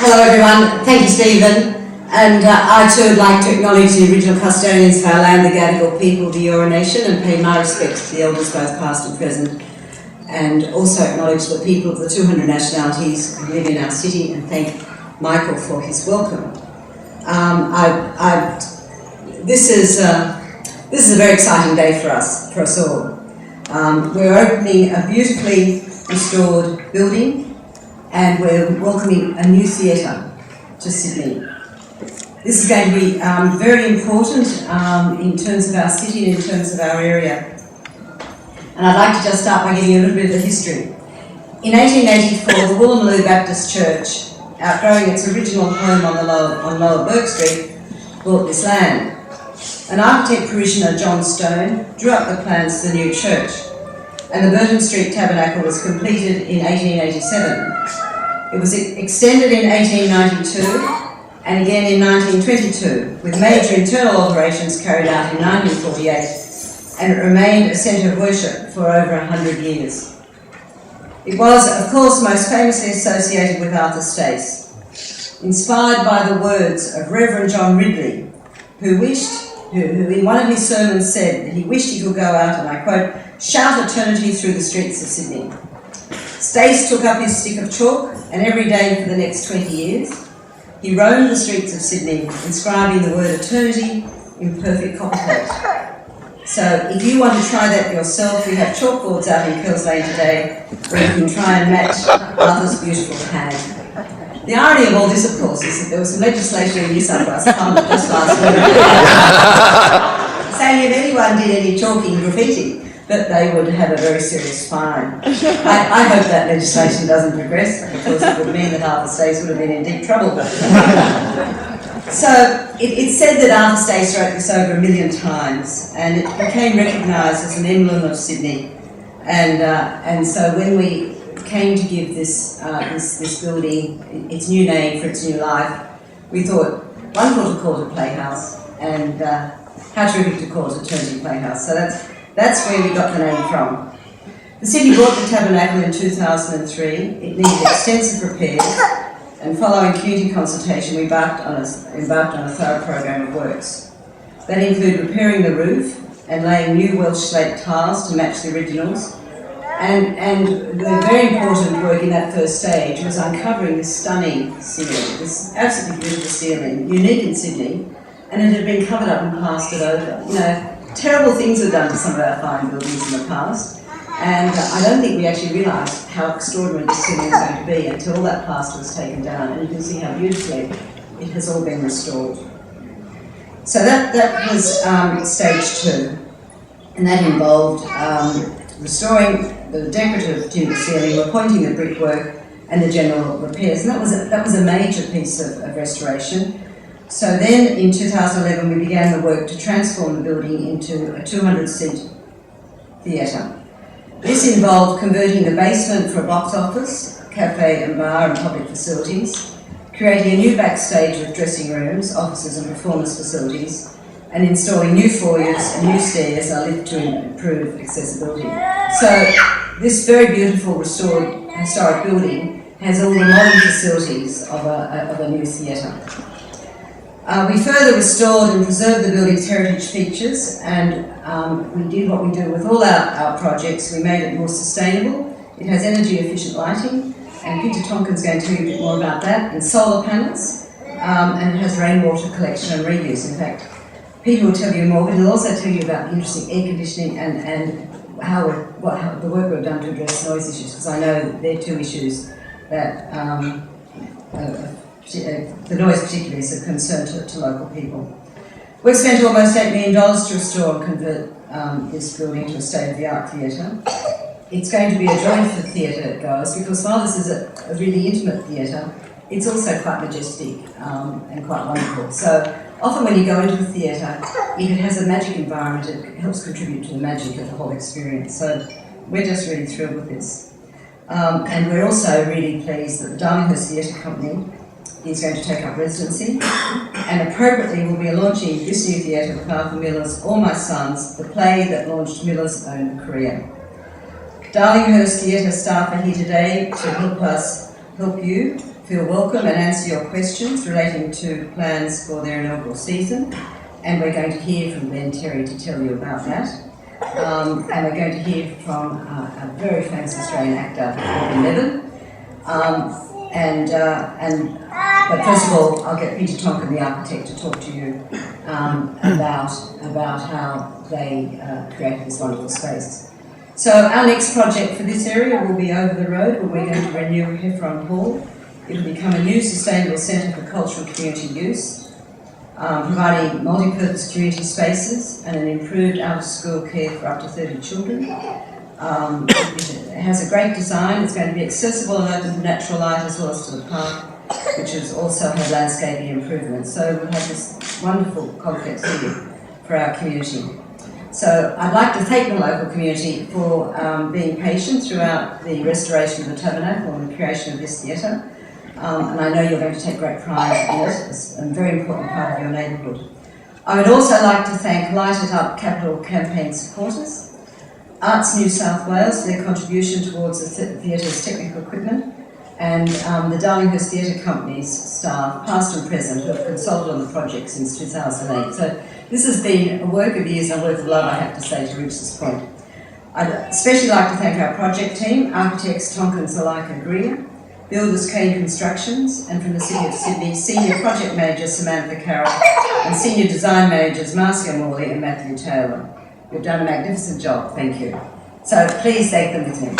Hello everyone, thank you Stephen, and I too would like to acknowledge the original custodians of our land, the Gadigal people, the Eora Nation, and pay my respects to the elders both past and present, and also acknowledge the people of the 200 nationalities who live in our city, and thank Michael for his welcome. This is a very exciting day for us all. We're opening a beautifully restored building, and we're welcoming a new theatre to Sydney. This is going to be very important in terms of our city and in terms of our area. And I'd like to just start by giving you a little bit of the history. In 1884, the Woolloomooloo Baptist Church, outgrowing its original home on Lower Bourke Street, bought this land. An architect parishioner, John Stone, drew up the plans for the new church, and the Burton Street Tabernacle was completed in 1887. It was extended in 1892 and again in 1922, with major internal alterations carried out in 1948, and it remained a centre of worship for over 100 years. It was, of course, most famously associated with Arthur Stace, inspired by the words of Reverend John Ridley, who in one of his sermons said that he wished he could go out and, I quote, shout eternity through the streets of Sydney. Stace took up his stick of chalk, and every day for the next 20 years, he roamed the streets of Sydney, inscribing the word eternity in perfect copyright. So if you want to try that yourself, we have chalkboards out in Kells Lane today where you can try and match Arthur's beautiful hand. The irony of all this, of course, is that there was some legislation in New South Wales Parliament just last week saying if anyone did any chalking graffiti, that they would have a very serious fine. I hope that legislation doesn't progress, because it would mean that Arthur Stace would have been in deep trouble. So it's said that Arthur Stace wrote this over 1 million times, and it became recognised as an emblem of Sydney. And so when we came to give this building its new name for its new life, we thought, wonderful to call it a playhouse, and how terrific to call it Eternity Playhouse. So that's where we got the name from. The city bought the tabernacle in 2003. It needed extensive repairs, and following community consultation, we embarked on a thorough program of works. That included repairing the roof and laying new Welsh slate tiles to match the originals. And the very important work in that first stage was uncovering this stunning ceiling, this absolutely beautiful ceiling, unique in Sydney, and it had been covered up and plastered over. You know, terrible things were done to some of our fine buildings in the past, and I don't think we actually realised how extraordinary this ceiling was going to be until all that plaster was taken down, and you can see how beautifully it has all been restored. So that was stage 2, and that involved restoring the decorative timber ceiling, appointing the brickwork and the general repairs, and that was a major piece of restoration. So then in 2011 we began the work to transform the building into a 200-seat theatre. This involved converting the basement for a box office, cafe and bar and public facilities, creating a new backstage with dressing rooms, offices and performance facilities, and installing new foyers and new stairs, a lift to improve accessibility. So this very beautiful restored historic building has all the modern facilities of a new theatre. We further restored and preserved the building's heritage features, and we did what we do with all our projects. We made it more sustainable. It has energy efficient lighting, and Peter Tonkin's going to tell you a bit more about that, and solar panels, and it has rainwater collection and reuse. In fact, Peter will tell you more, but he'll also tell you about the interesting air conditioning and how the work we've done to address noise issues, because I know that they're 2 issues that the noise particularly is a concern to local people. We've spent almost $8 million to restore and convert this building to a state-of-the-art theatre. It's going to be a joy for theatre goers, because while this is a really intimate theatre, it's also quite majestic and quite wonderful. So often when you go into a theatre, if it has a magic environment, it helps contribute to the magic of the whole experience. So we're just really thrilled with this. And we're also really pleased that the Darlinghurst Theatre Company is going to take up residency, and appropriately will be launching this new theatre with Arthur Miller's All My Sons, the play that launched Miller's own career. Darlinghurst Theatre staff are here today to help you feel welcome and answer your questions relating to plans for their inaugural season. And we're going to hear from Ben Terry to tell you about that. And we're going to hear from a very famous Australian actor, Lord Mayor. But first of all, I'll get Peter Tonkin, the architect, to talk to you about how they created this wonderful space. So our next project for this area will be over the road, where we're going to renew Heffron Hall. It'll become a new sustainable centre for cultural community use, providing multi-purpose community spaces and an improved out-of-school care for up to 30 children. It has a great design. It's going to be accessible and open to natural light as well as to the park, which has also had landscaping improvements. So we'll have this wonderful complex here for our community. So I'd like to thank the local community for being patient throughout the restoration of the tabernacle and the creation of this theatre. And I know you're going to take great pride in it. It's a very important part of your neighbourhood. I would also like to thank Light It Up Capital campaign supporters, Arts New South Wales for their contribution towards the theatre's technical equipment, and the Darlinghurst Theatre Company's staff, past and present, who have consulted on the project since 2008. So this has been a work of years and a work of love, I have to say, to reach this point. I'd especially like to thank our project team, architects Tonkin Zalaika Greer, builders Kane Constructions, and from the City of Sydney, Senior Project Manager Samantha Carroll, and Senior Design Managers Marcia Morley and Matthew Taylor. You've done a magnificent job, thank you. So please thank them with me.